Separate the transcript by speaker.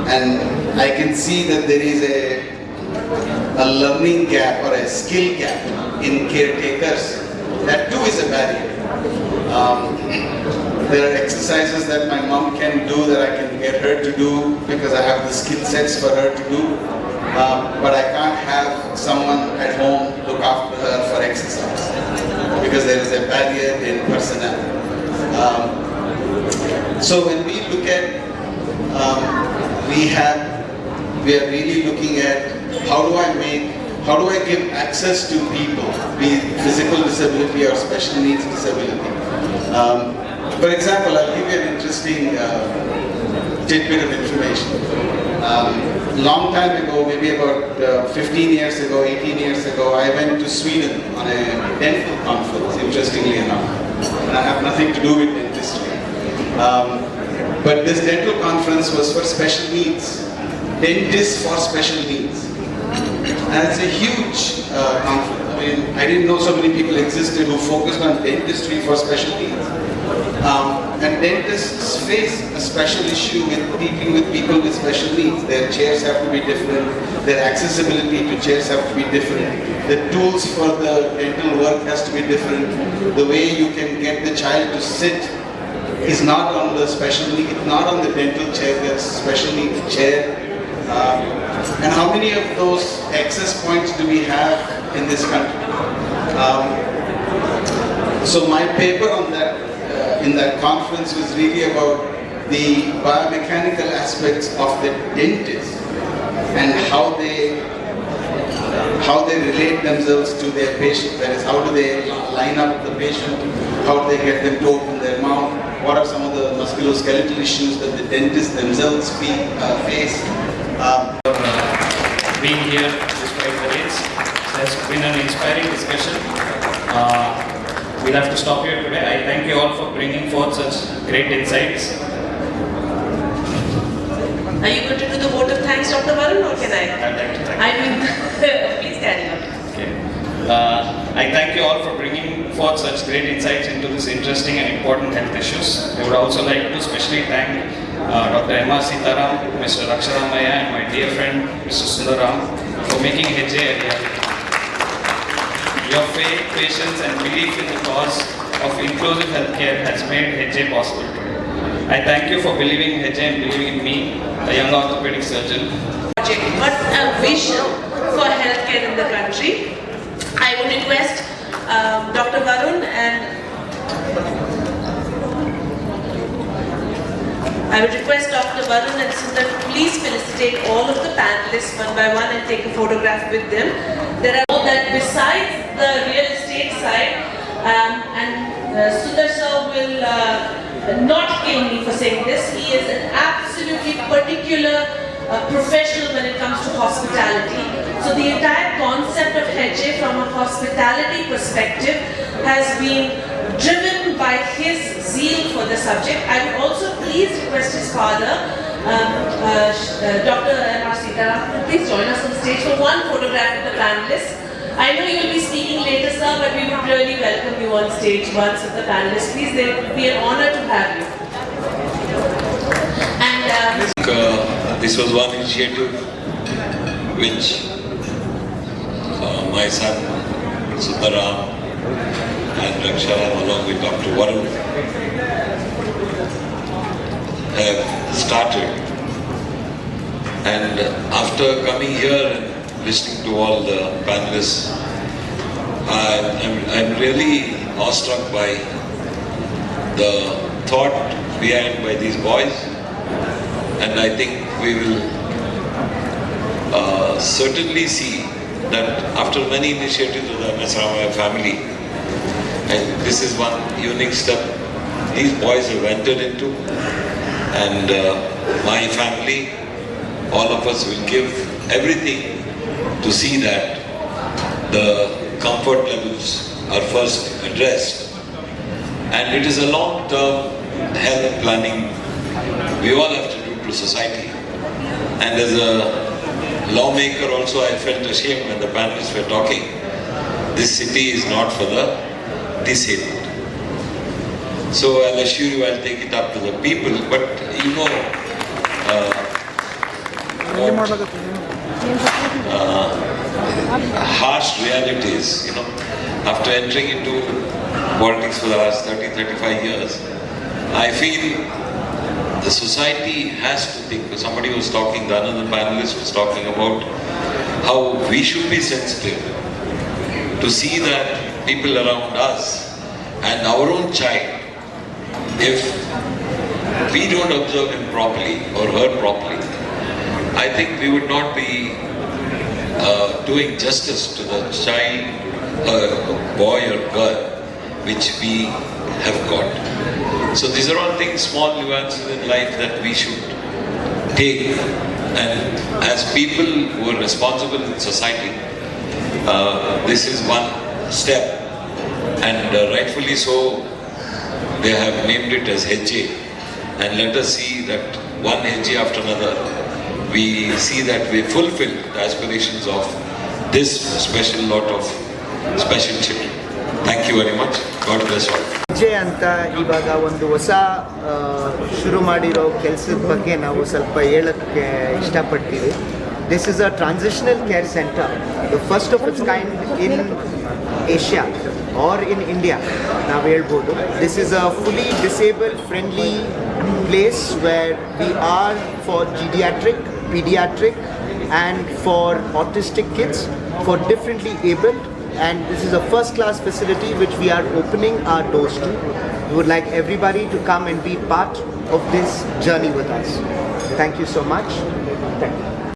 Speaker 1: And I can see that there is a learning gap or a skill gap in caretakers. That too is a barrier. There are exercises that my mom can do that I can get her to do because I have the skill sets for her to do. But I can't have someone at home look after her for exercise because there is a barrier in personnel. So when we look at, we are really looking at how do I give access to people, be it physical disability or special needs disability. For example, I'll give you an interesting tidbit of information. Long time ago, maybe about 15 years ago, 18 years ago, I went to Sweden on a dental conference, interestingly enough. And I have nothing to do with dentistry. But this dental conference was for special needs. Dentists for special needs. And it's a huge conference. I mean, I didn't know so many people existed who focused on dentistry for special needs. And dentists face a special issue with dealing with people with special needs. Their chairs have to be different. Their accessibility to chairs have to be different. The tools for the dental work has to be different. The way you can get the child to sit is not on the special need, it's not on the dental chair, there's special needs chair. And how many of those access points do we have in this country? So my paper on that, in that conference was really about the biomechanical aspects of the dentist and how they relate themselves to their patient. That is, how do they line up the patient? How do they get them to open their mouth? What are some of the musculoskeletal issues that the dentists themselves face?
Speaker 2: Being here despite the rains. It's been an inspiring discussion. We'll have to stop here today. I thank you all for bringing forth such great insights.
Speaker 3: Are you going to do the vote of thanks, Dr. Varun, or can I?
Speaker 2: I'd like to thank
Speaker 3: I will. Please carry on.
Speaker 2: Okay. I thank you all for bringing forth such great insights into this interesting and important health issues. I would also like to specially thank Dr. M.R. Sitaram, Mr. Ramaiah, and my dear friend Mr. Sundaram for making Hejje a reality. Your faith, patience, and belief in the cause of inclusive healthcare has made Hejje possible today. I thank you for believing in Hejje and believing in me, a young orthopedic surgeon.
Speaker 3: But a vision for healthcare in the country. I would request Dr. Varun and Sundar to please felicitate all of the panelists one by one and take a photograph with them. There are more that besides the real estate side, Sundar sir will not kill me for saying this. He is an absolutely particular professional when it comes to hospitality. So the entire concept of Hejje from a hospitality perspective has been driven by his zeal for the subject. I would also please request his father, Dr. M.R. Sitaram, to please join us on stage for one photograph with the panelists. I know you will be speaking later, sir, but we would really welcome you on stage once with the panelists. Please, it would be an honor to have you. And
Speaker 4: this was one initiative which my son Sundaram and Raksharam along with Dr. Varun have started. And after coming here and listening to all the panelists, I'm really awestruck by the thought behind by these boys, and I think we will certainly see that after many initiatives of the Ramaiah family, and this is one unique step these boys have entered into, and my family, all of us will give everything to see that the comfort levels are first addressed. And it is a long-term health planning we all have to do to society. And as a lawmaker also, I felt ashamed when the panelists were talking. This city is not for the disabled. So I'll assure you, I'll take it up to the people. But you know, harsh realities. After entering into politics for the last 35 years, I feel the society has to think. Somebody was talking, the another panelist was talking about how we should be sensitive to see that people around us and our own child, if we don't observe him properly or her properly, I think we would not be doing justice to the child, boy or girl, which we have got. So these are all things, small nuances in life that we should take. And as people who are responsible in society, this is one step. And rightfully so, they have named it as Hejje. And let us see that one Hejje after another, we see that we fulfill the aspirations of this special lot of special children. Thank you very much. God bless all.
Speaker 5: ಹೆಜ್ಜೆ ಅಂತ ಇವಾಗ ಒಂದು ಹೊಸ ಶುರು ಮಾಡಿರೋ ಕೆಲಸದ ಬಗ್ಗೆ ನಾವು ಸ್ವಲ್ಪ ಹೇಳಕ್ಕೆ ಇಷ್ಟಪಡ್ತೀವಿ. This is a transitional care center, the first of its kind in Asia or in India, ನಾವು ಹೇಳ್ಬೋದು. This is a fully disabled friendly place where we are for pediatric and for autistic kids, for differently abled, and this is a first class facility which we are opening our doors to. We would like everybody to come and be part of this journey with us. Thank you so much. Thank you.